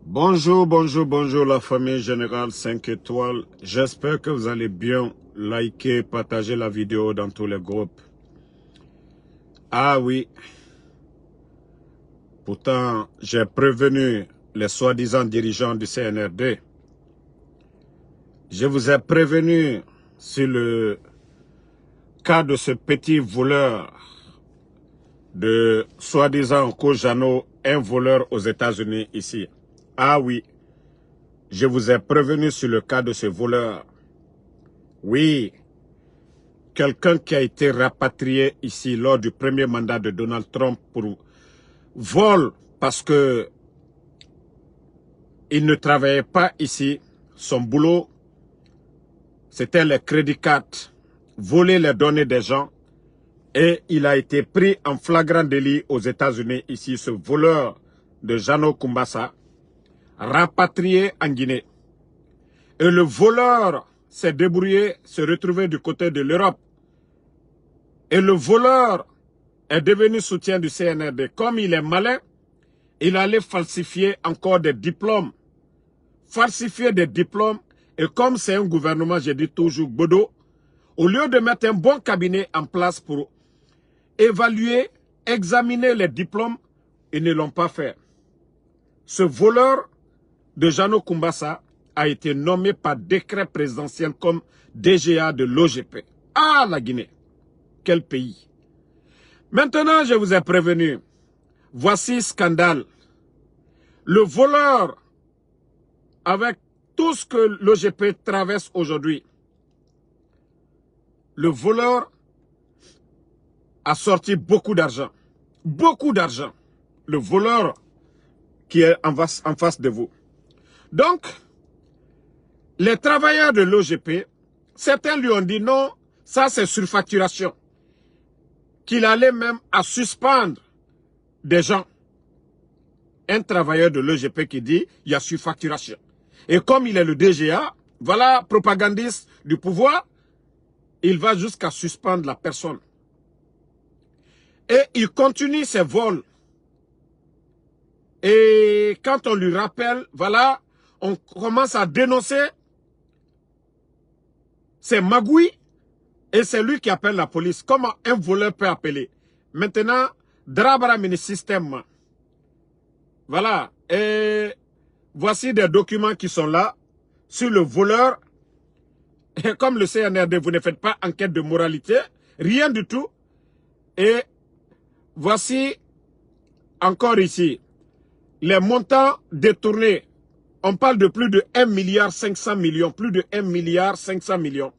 Bonjour, bonjour, bonjour la famille Générale 5 étoiles. J'espère que vous allez bien. Liker, partager la vidéo dans tous les groupes. Ah oui, pourtant j'ai prévenu les soi-disant dirigeants du CNRD. Je vous ai prévenu sur le cas de ce petit voleur de soi-disant Kojano, un voleur aux États-Unis ici. Ah oui, je vous ai prévenu sur le cas de ce voleur. Oui, quelqu'un qui a été rapatrié ici lors du premier mandat de Donald Trump pour vol parce que il ne travaillait pas ici. Son boulot, c'était les crédits cartes, voler les données des gens. Et il a été pris en flagrant délit aux États-Unis ici, ce voleur de Jano Kumbasa, rapatrié en Guinée. Et le voleur s'est débrouillé, s'est retrouvé du côté de l'Europe. Et le voleur est devenu soutien du CNRD. Comme il est malin, il allait falsifier encore des diplômes. Falsifier des diplômes. Et comme c'est un gouvernement, j'ai dit toujours, Bodo, au lieu de mettre un bon cabinet en place pour évaluer, examiner les diplômes, ils ne l'ont pas fait. Ce voleur de Jano Kumbasa a été nommé par décret présidentiel comme DGA de l'OGP. Ah, la Guinée! Quel pays! Maintenant, je vous ai prévenu. Voici scandale. Le voleur, avec tout ce que l'OGP traverse aujourd'hui, le voleur a sorti beaucoup d'argent. Beaucoup d'argent. Le voleur qui est en face de vous. Donc, les travailleurs de l'OGP, certains lui ont dit non, ça c'est surfacturation. Qu'il allait même à suspendre des gens. Un travailleur de l'OGP qui dit il y a surfacturation. Et comme il est le DGA, voilà, propagandiste du pouvoir, il va jusqu'à suspendre la personne. Et il continue ses vols. Et quand on lui rappelle, voilà, on commence à dénoncer ses magouilles et c'est lui qui appelle la police. Comment un voleur peut appeler? Maintenant, Drabara mini système. Voilà. Et voici des documents qui sont là sur le voleur. Et comme le CNRD, vous ne faites pas enquête de moralité, rien du tout. Et voici encore ici les montants détournés. On parle de plus de 1,5 milliard, plus de 1,5 milliard.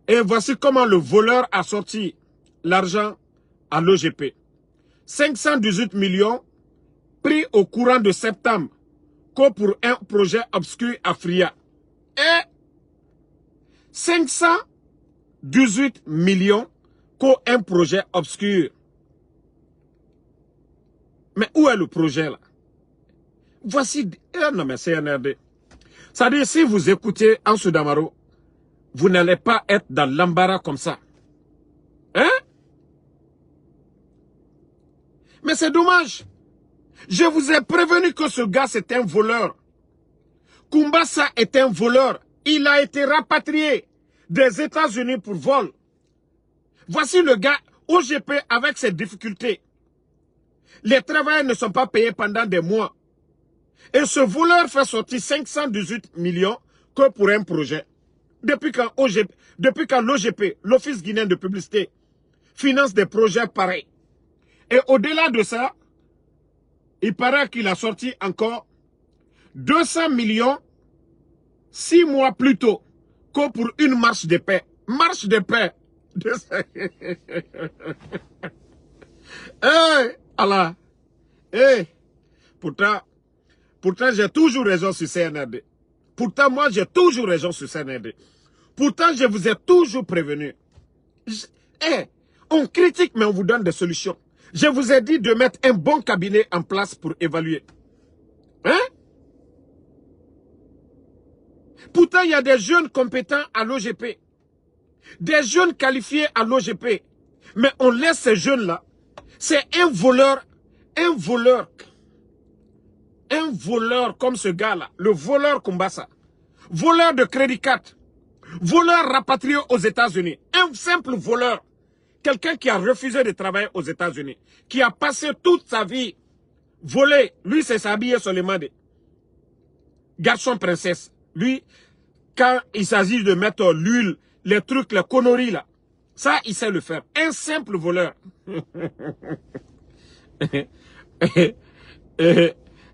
Et voici comment le voleur a sorti l'argent à l'OGP. 518 millions pris au courant de septembre, que pour un projet obscur à Fria. Et 518 millions pour un projet obscur. Mais où est le projet là? Voici, non mais CNRD. C'est-à-dire, si vous écoutez Ansou Damaro, vous n'allez pas être dans l'embarras comme ça. Hein? Mais c'est dommage. Je vous ai prévenu que ce gars, c'est un voleur. Kumbasa est un voleur. Il a été rapatrié des États-Unis pour vol. Voici le gars, OGP, avec ses difficultés. Les travailleurs ne sont pas payés pendant des mois. Et ce voleur fait sortir 518 millions que pour un projet. Depuis quand l'OGP, l'Office guinéen de publicité, finance des projets pareils. Et au-delà de ça, il paraît qu'il a sorti encore 200 millions 6 mois plus tôt que pour une marche de paix. Marche de paix. Hey, Allah. Hey, pourtant j'ai toujours raison sur CNRD. Pourtant, moi, j'ai toujours raison sur CNRD. Pourtant, je vous ai toujours prévenu. On critique, mais on vous donne des solutions. Je vous ai dit de mettre un bon cabinet en place pour évaluer. Hein? Pourtant, il y a des jeunes compétents à l'OGP. Des jeunes qualifiés à l'OGP. Mais on laisse ces jeunes-là. C'est un voleur un voleur comme ce gars-là, le voleur Kumbasa, voleur de crédit carte, voleur rapatrié aux États-Unis, un simple voleur, quelqu'un qui a refusé de travailler aux États-Unis, qui a passé toute sa vie volé, lui c'est s'habiller seulement de garçon princesse. Lui, quand il s'agit de mettre l'huile, les trucs, les conneries là, ça il sait le faire. Un simple voleur.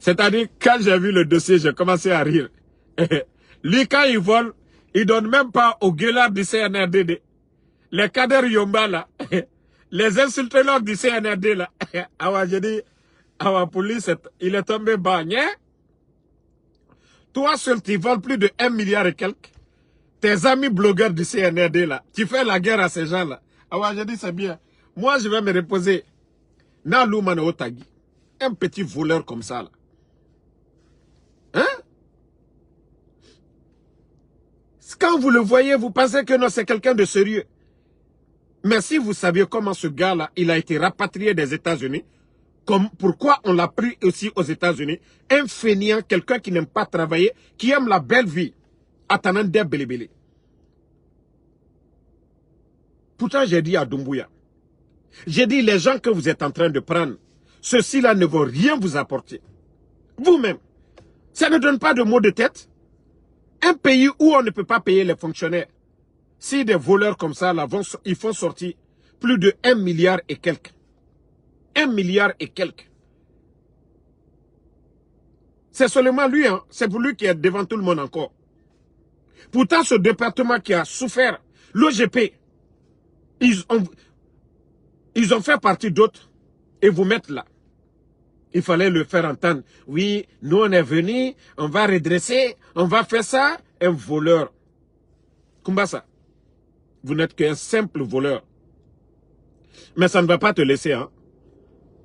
C'est-à-dire, quand j'ai vu le dossier, j'ai commencé à rire. Lui, quand il vole, il donne même pas aux gueulards du CNRD, les cadres Yomba là, les insulteurs du CNRD là. Alors, j'ai dit, la police, il est tombé bas. Toi seul, tu voles plus de 1 milliard et quelques. Tes amis blogueurs du CNRD là, tu fais la guerre à ces gens là. Alors, j'ai dit, c'est bien. Moi, je vais me reposer. Nalou Mano Otagi. Un petit voleur comme ça là. Hein? Quand vous le voyez, vous pensez que non, c'est quelqu'un de sérieux. Mais si vous saviez comment ce gars-là, il a été rapatrié des États-Unis, pourquoi on l'a pris aussi aux États-Unis, un fainéant, quelqu'un qui n'aime pas travailler, qui aime la belle vie, attendant des belébélés. Pourtant, j'ai dit à Doumbouya, j'ai dit, les gens que vous êtes en train de prendre, ceux-ci-là ne vont rien vous apporter. Vous-même, ça ne donne pas de maux de tête. Un pays où on ne peut pas payer les fonctionnaires, si des voleurs comme ça, là, ils font sortir plus de 1 milliard et quelques. 1 milliard et quelques. C'est seulement lui, hein. C'est pour lui qui est devant tout le monde encore. Pourtant, ce département qui a souffert, l'OGP, ils ont fait partie d'autres et vous mettre là. Il fallait le faire entendre. Oui, nous on est venus, on va redresser, on va faire ça. Un voleur. Kumbasa, vous n'êtes qu'un simple voleur. Mais ça ne va pas te laisser, hein.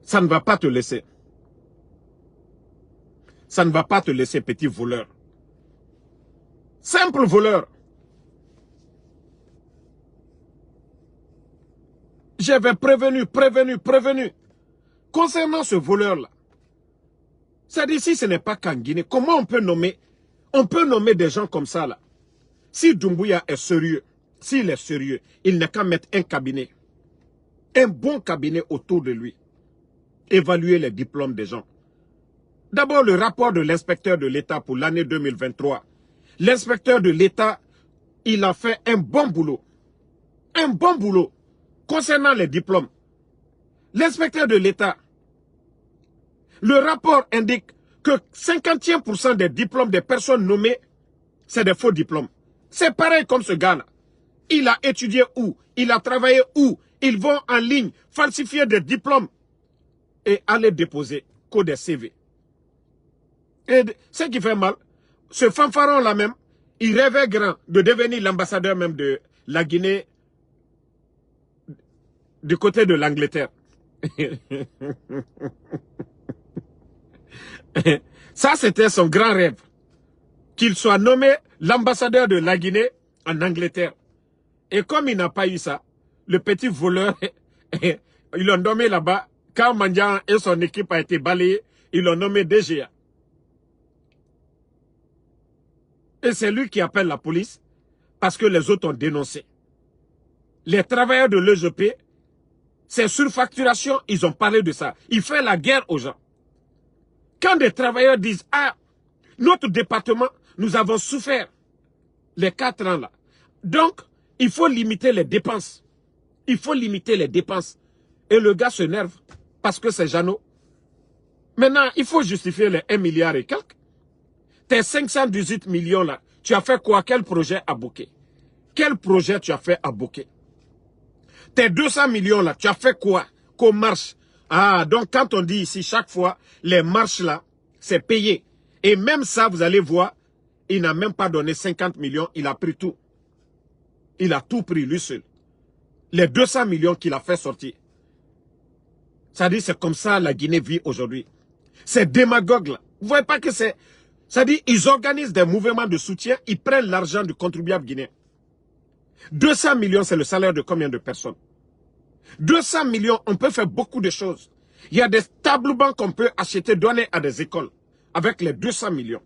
Ça ne va pas te laisser. Ça ne va pas te laisser, petit voleur. Simple voleur. J'avais prévenu. Concernant ce voleur-là, ça dit si ce n'est pas qu'en Guinée, comment on peut nommer des gens comme ça là. Si Doumbouya est sérieux, s'il est sérieux, il n'a qu'à mettre un cabinet. Un bon cabinet autour de lui. Évaluer les diplômes des gens. D'abord, le rapport de l'inspecteur de l'État pour l'année 2023. L'inspecteur de l'État, il a fait un bon boulot. Un bon boulot concernant les diplômes. L'inspecteur de l'État, le rapport indique que 51% des diplômes des personnes nommées, c'est des faux diplômes. C'est pareil comme ce gars-là. Il a étudié où? Il a travaillé où? Ils vont en ligne falsifier des diplômes et aller déposer que des CV. Et ce qui fait mal, ce fanfaron-là même, il rêvait grand de devenir l'ambassadeur même de la Guinée du côté de l'Angleterre. Ça, c'était son grand rêve. Qu'il soit nommé l'ambassadeur de la Guinée en Angleterre. Et comme il n'a pas eu ça, le petit voleur, ils l'ont nommé là-bas. Quand Mandian et son équipe a été balayés, ils l'ont nommé DGA. Et c'est lui qui appelle la police parce que les autres ont dénoncé. Les travailleurs de l'EGP, c'est surfacturation, ils ont parlé de ça. Il fait la guerre aux gens. Quand des travailleurs disent, ah, notre département, nous avons souffert les 4 ans là. Donc, il faut limiter les dépenses. Il faut limiter les dépenses. Et le gars s'énerve parce que c'est Jeannot. Maintenant, il faut justifier les 1 milliard et quelques. Tes 518 millions là, tu as fait quoi? Quel projet à Bokeh? Quel projet tu as fait à Bokeh? Tes 200 millions là, tu as fait quoi? Qu'on marche. Ah, donc quand on dit ici, chaque fois, les marches là, c'est payé. Et même ça, vous allez voir, il n'a même pas donné 50 millions, il a pris tout. Il a tout pris, lui seul. Les 200 millions qu'il a fait sortir. Ça dit, c'est comme ça la Guinée vit aujourd'hui. C'est démagogue là. Vous voyez pas que c'est... Ça dit, ils organisent des mouvements de soutien, ils prennent l'argent du contribuable guinéen. 200 millions, c'est le salaire de combien de personnes? 200 millions, on peut faire beaucoup de choses. Il y a des tableaux bancs qu'on peut acheter, donner à des écoles. avec les 200 millions.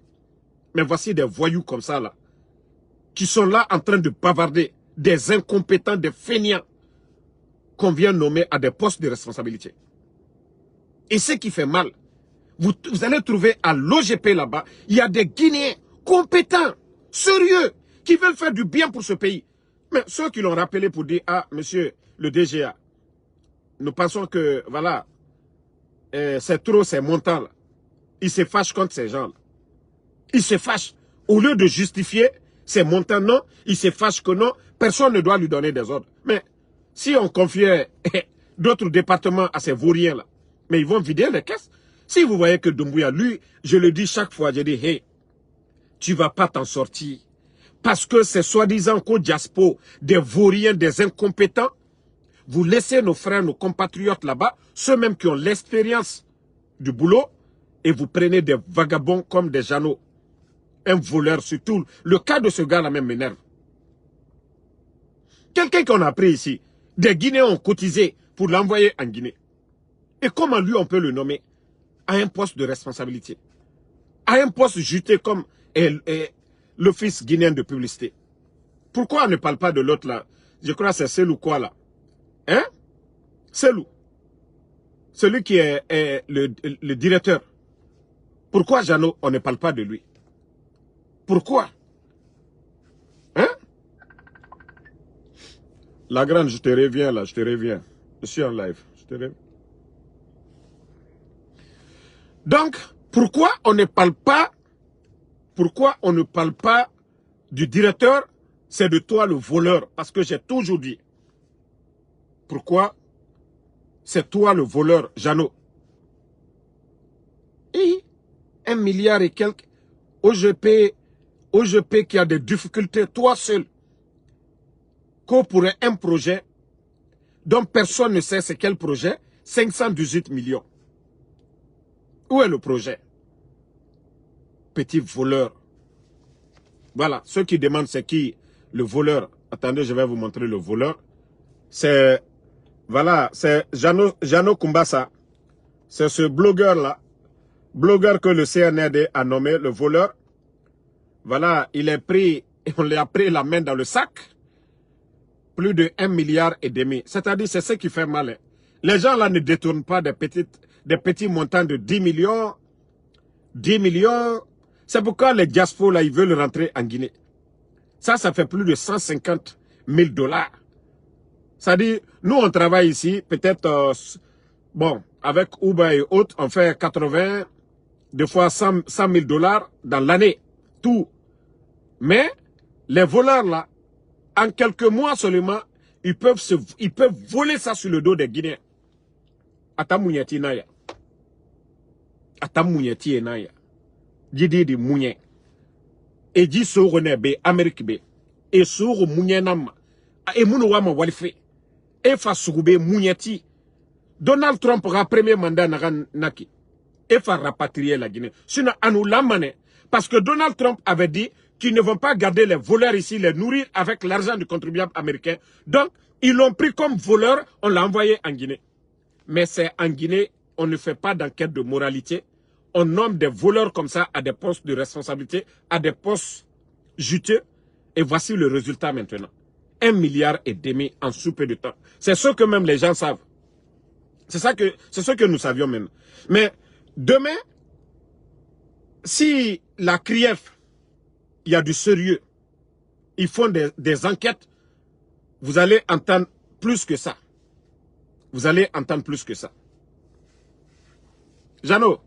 Mais voici des voyous comme ça, là, qui sont là en train de bavarder, des incompétents, des fainéants, qu'on vient nommer à des postes de responsabilité. Et ce qui fait mal, vous allez trouver à l'OGP là-bas, il y a des Guinéens compétents, sérieux, qui veulent faire du bien pour ce pays. Mais ceux qui l'ont rappelé pour dire, ah, monsieur le DGA, nous pensons que, voilà, c'est trop ces montants-là. Ils se fâchent contre ces gens-là. Ils se fâchent. Au lieu de justifier ces montants, non, ils se fâchent que non, personne ne doit lui donner des ordres. Mais si on confiait d'autres départements à ces vauriens-là, mais ils vont vider les caisses. Si vous voyez que Doumbouya, lui, je le dis chaque fois, je dis, hey, tu vas pas t'en sortir. Parce que c'est soi-disant qu'au diaspora, des vauriens, des incompétents, vous laissez nos frères, nos compatriotes là-bas, ceux même qui ont l'expérience du boulot, et vous prenez des vagabonds comme des Jeannot. Un voleur surtout. Le cas de ce gars-là même m'énerve. Quelqu'un qu'on a pris ici, des Guinéens ont cotisé pour l'envoyer en Guinée. Et comment lui on peut le nommer à un poste de responsabilité, à un poste juté comme l'office guinéen de publicité. Pourquoi on ne parle pas de l'autre là? Je crois que c'est Selou quoi là? Hein? Selou. Celui qui est le directeur. Pourquoi Jeannot, on ne parle pas de lui? Pourquoi? Hein? La grande, je te reviens là, je te reviens. Je suis en live. Je te reviens. Donc, pourquoi on ne parle pas du directeur? C'est de toi le voleur. Parce que j'ai toujours dit. Pourquoi c'est toi le voleur, Jeannot? Et 1 milliard et quelques, OGP qui a des difficultés, toi seul, qu'on pourrait un projet dont personne ne sait c'est quel projet, 518 millions. Où est le projet? Petit voleur. Voilà, ceux qui demandent c'est qui le voleur. Attendez, je vais vous montrer le voleur. C'est, voilà, c'est Jeannot Kumbasa. C'est ce blogueur-là. Blogueur que le CNRD a nommé le voleur. Voilà, il est pris, on lui a pris la main dans le sac. Plus de 1,5 milliard. C'est-à-dire, c'est ce qui fait mal. Hein. Les gens là ne détournent pas des petits montants de 10 millions. 10 millions. C'est pourquoi les diasporas là, ils veulent rentrer en Guinée. Ça fait plus de 150 000 $. C'est-à-dire, nous on travaille ici, peut-être, bon, avec Uber et autres, on fait 80, des fois 100 000 $ dans l'année. Tout. Mais, les voleurs là, en quelques mois seulement, ils peuvent voler ça sur le dos des Guinéens. Atamouniati naya. Atamouniati naya. Didi di mounien. Et dit sourone be Amérique be. Et sour mounienam. Et mounouama walife. Et fa sougube mouniati. Donald Trump aura premier mandat naki. Et fa rapatrier la Guinée. Sinon, à nous l'amener. Parce que Donald Trump avait dit qu'ils ne vont pas garder les voleurs ici, les nourrir avec l'argent du contribuable américain. Donc, ils l'ont pris comme voleur, on l'a envoyé en Guinée. Mais c'est en Guinée, on ne fait pas d'enquête de moralité. On nomme des voleurs comme ça à des postes de responsabilité, à des postes juteux. Et voici le résultat maintenant. 1,5 milliard en sous peu de temps. C'est ce que même les gens savent. C'est ce que nous savions maintenant. Mais demain, si la CRIEF, il y a du sérieux, ils font des enquêtes, vous allez entendre plus que ça. Vous allez entendre plus que ça. Jeannot,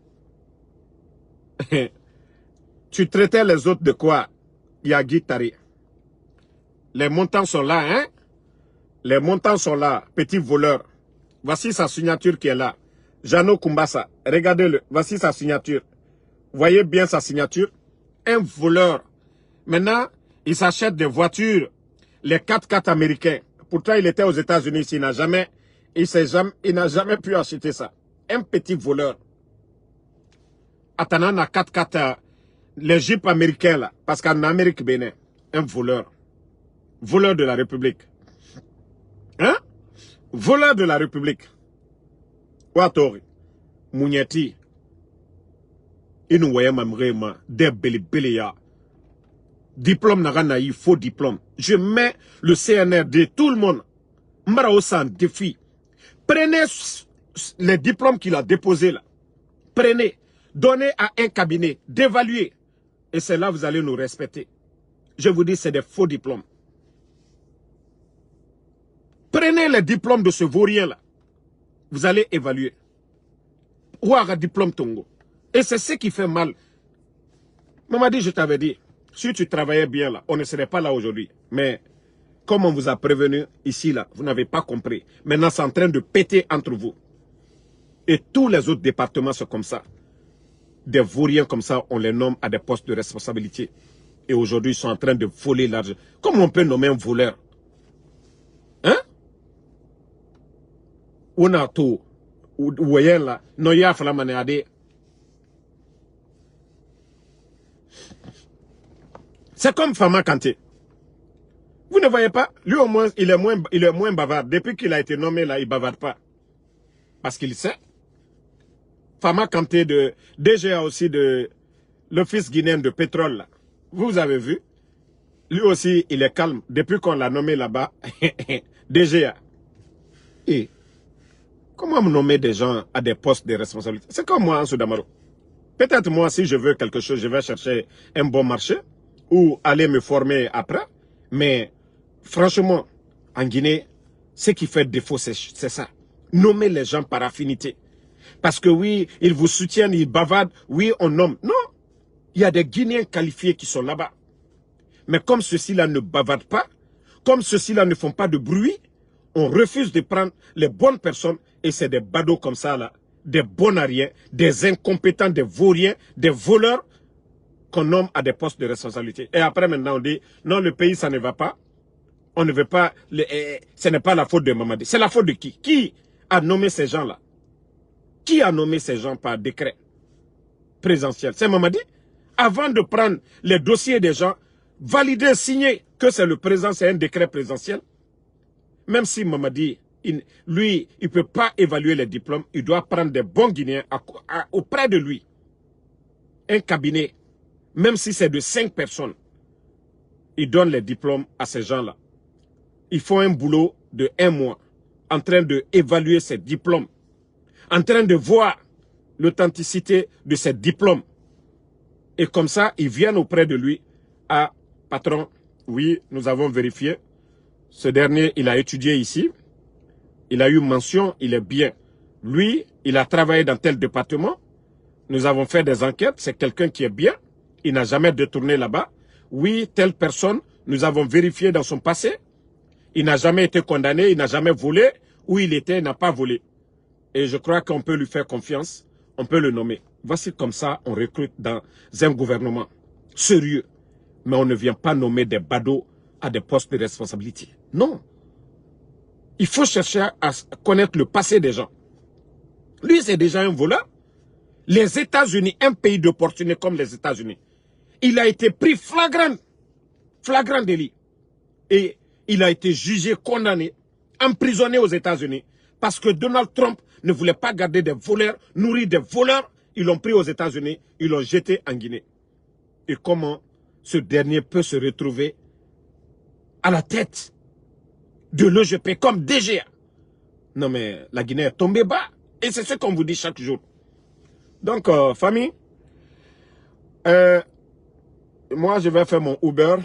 tu traitais les autres de quoi? Yagi Tari. Les montants sont là, hein? Les montants sont là, petit voleur. Voici sa signature qui est là. Jeannot Kumbasa, regardez-le. Voici sa signature. Voyez bien sa signature. Un voleur. Maintenant, il s'achète des voitures, les 4x4 américains. Pourtant, il était aux États-Unis. Il n'a jamais pu acheter ça. Un petit voleur. Attendant, 4x4, les jeeps américains là. Parce qu'en Amérique Bénin, un voleur. Voleur de la République. Hein? Voleur de la République. Watori. Mouniati. Il nous voyait des belé diplôme n'a eu faux diplôme. Je mets le CNRD, tout le monde. Mbarao en défi. Prenez les diplômes qu'il a déposés là. Prenez, donnez à un cabinet d'évaluer. Et c'est là que vous allez nous respecter. Je vous dis, c'est des faux diplômes. Prenez les diplômes de ce vaurien-là. Vous allez évaluer. Ouara diplôme Tongo. Et c'est ce qui fait mal. Maman dit, je t'avais dit, si tu travaillais bien là, on ne serait pas là aujourd'hui. Mais comme on vous a prévenu ici là, vous n'avez pas compris. Maintenant, c'est en train de péter entre vous. Et tous les autres départements sont comme ça. Des vauriens comme ça, on les nomme à des postes de responsabilité. Et aujourd'hui, ils sont en train de voler l'argent. Comment on peut nommer un voleur? Hein? On a tout. Vous voyez là, non, il y a flammanéadé. C'est comme Fama Kanté. Vous ne voyez pas? Lui au moins, il est moins bavard. Depuis qu'il a été nommé là, il ne bavarde pas. Parce qu'il sait. Fama Kanté de DGA aussi de l'Office guinéen de pétrole là. Vous avez vu? Lui aussi, il est calme. Depuis qu'on l'a nommé là-bas, DGA. Et comment me nommer des gens à des postes de responsabilité? C'est comme moi, Ansou Damaro. Peut-être moi, si je veux quelque chose, je vais chercher un bon marché ou aller me former après. Mais franchement, en Guinée, ce qui fait défaut, c'est ça. Nommer les gens par affinité. Parce que oui, ils vous soutiennent, ils bavardent. Oui, on nomme. Non, il y a des Guinéens qualifiés qui sont là-bas. Mais comme ceux-ci-là ne bavardent pas, comme ceux-ci-là ne font pas de bruit, on refuse de prendre les bonnes personnes. Et c'est des badauds comme ça, là, des bonariens, des incompétents, des vauriens, des voleurs qu'on nomme à des postes de responsabilité. Et après, maintenant, on dit, non, le pays, ça ne va pas. On ne veut pas, ce n'est pas la faute de Mamadi. C'est la faute de qui? Qui a nommé ces gens-là? Qui a nommé ces gens par décret présidentiel? C'est Mamadi. Avant de prendre les dossiers des gens, valider, signer que c'est le président, c'est un décret présidentiel. Même si Mamadi, lui, il ne peut pas évaluer les diplômes, il doit prendre des bons Guinéens auprès de lui. Un cabinet, même si c'est de 5 personnes, il donne les diplômes à ces gens-là. Ils font un boulot de 1 mois, en train d'évaluer ces diplômes, en train de voir l'authenticité de ces diplômes. Et comme ça, ils viennent auprès de lui. Ah, patron, oui, nous avons vérifié. Ce dernier, il a étudié ici. Il a eu mention, il est bien. Lui, il a travaillé dans tel département. Nous avons fait des enquêtes. C'est quelqu'un qui est bien. Il n'a jamais détourné là-bas. Oui, telle personne, nous avons vérifié dans son passé. Il n'a jamais été condamné, il n'a jamais volé. Où il était, il n'a pas volé. Et je crois qu'on peut lui faire confiance. On peut le nommer. Voici comme ça, on recrute dans un gouvernement sérieux. Mais on ne vient pas nommer des badauds à des postes de responsabilité. Non. Il faut chercher à connaître le passé des gens. Lui, c'est déjà un voleur. Les États-Unis, un pays d'opportunité comme les États-Unis, il a été pris flagrant délit. Et il a été jugé, condamné, emprisonné aux États-Unis. Parce que Donald Trump ne voulait pas garder des voleurs, nourrir des voleurs. Ils l'ont pris aux États-Unis, ils l'ont jeté en Guinée. Et comment ce dernier peut se retrouver à la tête de l'EGP comme DGA? Non mais la Guinée est tombée bas. Et c'est ce qu'on vous dit chaque jour. Donc, famille, moi je vais faire mon Uber.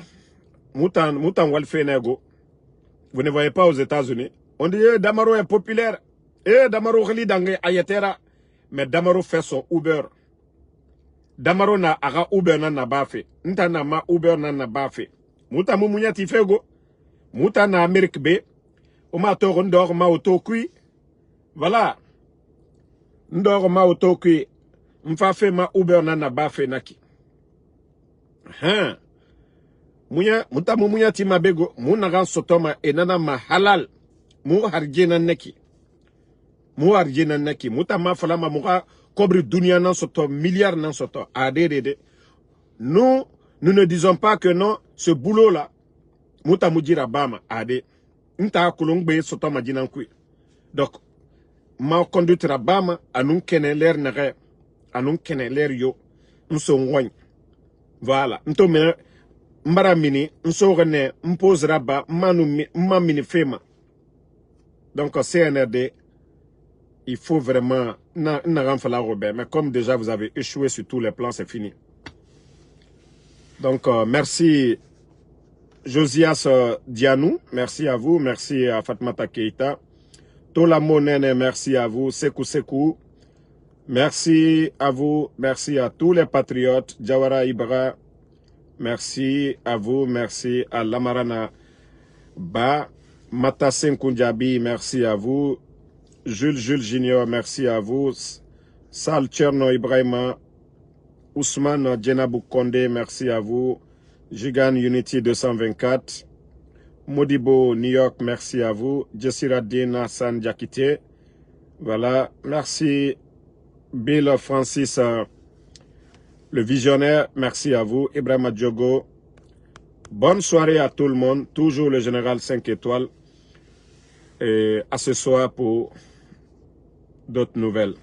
Moutan Walfenego. Vous ne voyez pas aux États-Unis. On dit, Damaro est populaire. Damaro rit dans Ayetera. Mais Damaro fait son Uber. Damaro na aga Uber na bafe. Nta na ma Uber na bafe. Mouta mumunya tifego. Mouta na Amérique B. Oma to ndor ma otokui. Voilà. Ndor ma otokui. Mfa fe ma Uber na bafe naki. Muta mumunya ti mabego. Munagan sotoma enana ma halal. Mu harjena neki. Mu harjena neki. Muta ma falama muka kobri dunia nan soto, milliards nan soto. Adede. Nous ne disons pas que non, ce boulot-là, muta mujira bama. Ade. Nta kulungbe soto majinankui. Donc, ma conduite bama, anun kene l'air nere, anun kene l'air yo. Voilà. Mbara mini, nsogene, mposera ba, mini fema. Donc, CNRD, il faut vraiment, mais comme déjà vous avez échoué sur tous les plans, c'est fini. Donc, merci Josias Dianou, merci à vous, merci à Fatmata Keita. Tola Monene, merci à vous, Sekou Sekou, merci à vous, merci à tous les patriotes, Jawara Ibra, merci à vous, merci à Lamarana Ba, Matasen Kunjabi, merci à vous, Jules Junior, merci à vous, Sal Tcherno Ibrahima, Ousmane Djenabou Kondé, merci à vous, Jigan Unity 224, Modibo New York, merci à vous, Jessira Dina San Diakité, voilà, merci Bill Francis, le visionnaire, merci à vous, Ibrahima Diogo. Bonne soirée à tout le monde, toujours le général 5 étoiles. Et à ce soir pour d'autres nouvelles.